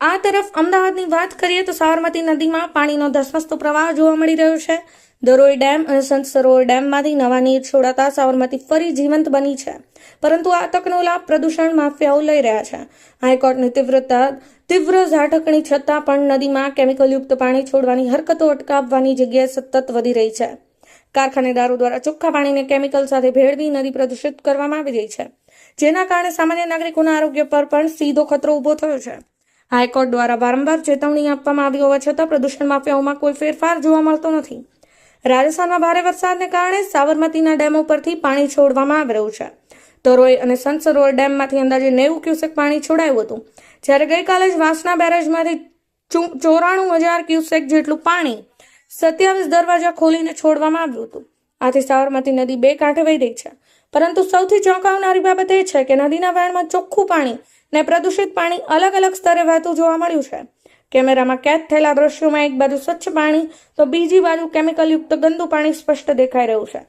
આ તરફ અમદાવાદની વાત કરીએ તો સાબરમતી નદીમાં પાણીનો ધસમસતો પ્રવાહ જોવા મળી રહ્યો છે. દરોઈ ડેમ અને સંત સરોવર ડેમમાંથી નવા નીર છોડાતા સાબરમતી ફરી જીવંત બની છે. પરંતુ આ તકનો લાભ પ્રદૂષણ માફિયાઓ લઈ રહ્યા છે. હાઈકોર્ટની તીવ્ર ઝાટકણી છતાં પણ નદીમાં કેમિકલયુક્ત પાણી છોડવાની હરકતો અટકાવવાની જગ્યાએ સતત વધી રહી છે. કારખાનેદારો દ્વારા ચોખ્ખા પાણીને કેમિકલ સાથે ભેળવી નદી પ્રદૂષિત કરવામાં આવી રહી છે, જેના કારણે સામાન્ય નાગરિકોના આરોગ્ય પર પણ સીધો ખતરો ઊભો થયો છે. હાઈકોર્ટ દ્વારા વારંવાર ચેતવણી આપવામાં આવી હોવા છતાં પ્રદૂષણ માફિયાઓમાં કોઈ ફેરફાર જોવા મળતો નથી. રાજસ્થાનમાં ભારે વરસાદને કારણે સાબરમતીના ડેમો પરથી પાણી છોડવામાં આવી રહ્યું છે. તરોઈ અને સંત સરોવર ડેમમાંથી અંદાજે 90 ક્યુસેક પાણી છોડાયું હતું, જ્યારે ગઈકાલે જ વાસણા બેરેજમાંથી 94,000 ક્યુસેક જેટલું પાણી 27 દરવાજા ખોલીને છોડવામાં આવ્યું હતું. આથી સાબરમતી નદી બે કાંઠે વહી રહી છે. પરંતુ સૌથી ચોંકાવનારી બાબત એ છે કે નદીના વહેણમાં ચોખ્ખું પાણી ને પ્રદૂષિત પાણી અલગ અલગ સ્તરે વહેતું જોવા મળ્યું છે. કેમેરામાં કેદ થયેલા દ્રશ્યોમાં એક બાજુ સ્વચ્છ પાણી તો બીજી બાજુ કેમિકલયુક્ત ગંદુ પાણી સ્પષ્ટ દેખાઈ રહ્યું છે.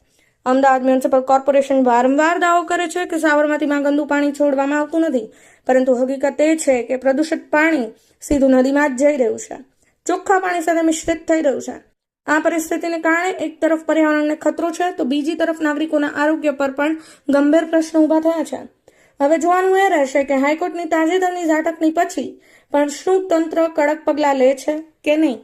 અમદાવાદ મ્યુનિસિપલ કોર્પોરેશન વારંવાર દાવો કરે છે કે સાબરમતીમાં ગંદુ પાણી છોડવામાં આવતું નથી, પરંતુ હકીકત એ છે કે પ્રદૂષિત પાણી સીધું નદીમાં જ જઈ રહ્યું છે, ચોખ્ખા પાણી સાથે મિશ્રિત થઈ રહ્યું છે. આ પરિસ્થિતિને કારણે એક તરફ પર્યાવરણને ખતરો છે તો બીજી તરફ નાગરિકોના આરોગ્ય પર પણ ગંભીર પ્રશ્નો ઊભા થયા છે. હવે જોવાનું એ રહેશે કે હાઈકોર્ટની તાજેતરની ઝાટકણી પછી પણ શું તંત્ર કડક પગલાં લે છે કે નહીં.